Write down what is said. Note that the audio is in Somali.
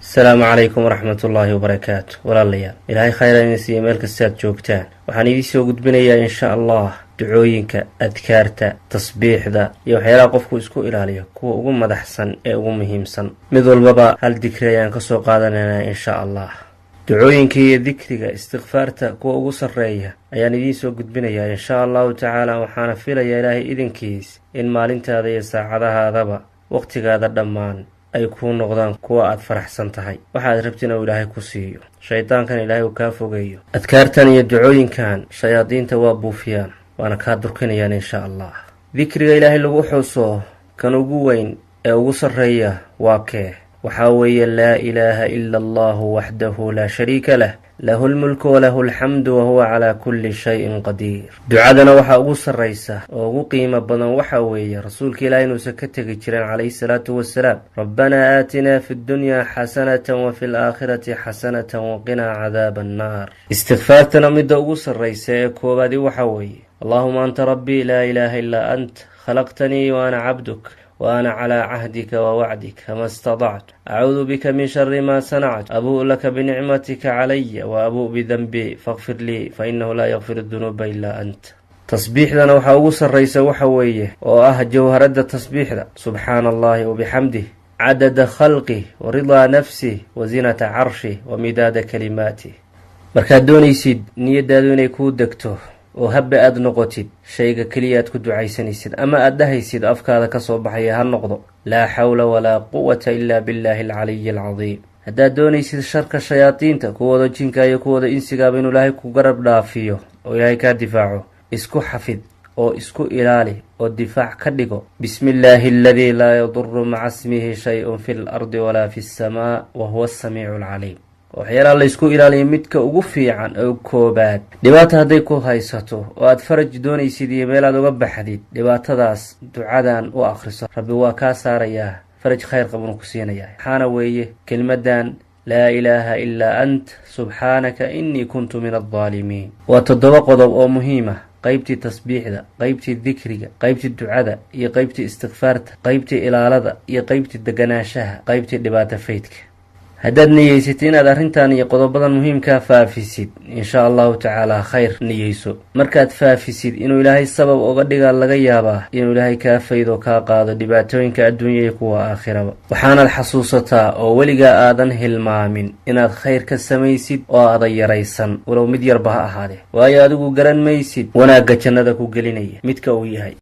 السلام عليكم ورحمة الله وبركاته walaalyaal ilaahay khayr idin siiyo meel kasta aad joogtaan waxaan idin soo gudbinayaa insha Allah ducooyinka adkaarta tasbiixda iyo waxyaalaha qofku isku ilaaliyo kuwa ugu madaxsan ee ugu muhiimsan mid walbaba hal dikri ayaan ka soo qaadanaynaa insha Allah ducooyinka iyo dikriga istighfaarta kuwa ugu sareeya ayaan idin soo gudbinayaa insha Allah ta'ala waxaana filayaa ilaahay idinkiis in maalintaada iyo saacadahaadaba waqtigaada dhammaan ay ku noqdaan kuwa aad faraxsan tahay waxaad rabtiin oo ilaahay ku siiyo shaydaankan ilaahay uu ka fogeeyo adkaartan iyo ducooyinkan shayaadiinta waa buufiyaan waana ka durkinayaan insha Allah dikriga ilaahay lagu xuso kan ugu weyn ee ugu sareeya waa waxa weeye laa ilaaha illa Allah wahdahu la sharika lah له الملك وله الحمد وهو على كل شيء قدير دعادنا waxa ugu sareysa oo ugu qiimo badan waxa weeye rasuulka ilaahay inuu ka tagay jireen calayhi salaatu wasalaam rabbana aatina fid dunya hasanatan wa fil aakhirati hasanatan wa qina cadaaban naar istighfaartana mid ugu sareysa ee koobaad waxa weeye allahumma anta rabbi la ilaha illa ant khalaqtani wa ana 'abduk وأنا على عهدك ووعدك ما استطعت أعوذ بك من شر ما صنعت أبوء لك بنعمتك علي وأبوء بذنبي فاغفر لي فإنه لا يغفر الذنوب إلا أنت تصبيح لنا وحاوس الرئيس وحويه جوهرة تصبيح سبحان الله وبحمده عدد خلقه ورضا نفسه وزنة عرشه ومداد كلماته markaad doonaysid niyadaadu inay ku degto oo habba aad noqotid shayga kaliya aad ku ducaysanaysid ama aad dhahaysid afkaada ka soo baxaya ha noqdo laa hawla walaa quwwata illa billahi al-aliyyi al-azim haddaad doonaysid sharka shayaadiinta kuwooda jinka iyo kuwooda insiga inuu ilaahay ku garab dhaafiyo oo ilaahay ka difaaco isku xafid oo isku ilaali oo difaac ka dhigo bismillahi alladhi la yadurru ma'a ismihi shay'un fil ardi wala fis samaa wa huwa as-sami'ul 'alim waxyaalaha la isku ilaaliyo midka ugu fiican oo koobaad dhibaato haday ku haysato oo aad faraj doonaysid iyo meel aad uga baxdid dhibaatadaas ducadan u akhriso rabbi waa ka saaraya faraj khayr qabun ku siinaya xana weeye kelmadan laa ilaaha illa ant subhanaka inni kuntu min adh-dhalimin wa toddoba qodob oo muhiim ah qaybtii tasbiixda qaybtii dikriga qaybtii ducada iyo qaybtii istighfaarta qaybtii ilaalada iyo qaybtii deganaashaha qaybtii dhibaato faydka haddaad niyeysid inaad arrintan iyo qodobadan muhiimka faafisid insha Allah ta'ala khayr niyeyso markaad faafisid inuu ilaahay sabab uga dhiga laga yaabaa inuu ilaahay ka faydo ka qaado dhibaatooyinka adduunyo iyo kuwa aakhiraba waxaana xasuusataa oo weliga aadan hilmaamin inaad khayr ka samaysid oo aad yaraysan walow mid yarba ha ahaade waayo adigu garan maysid wanaaga jannada ku gelinaya midka uu yahay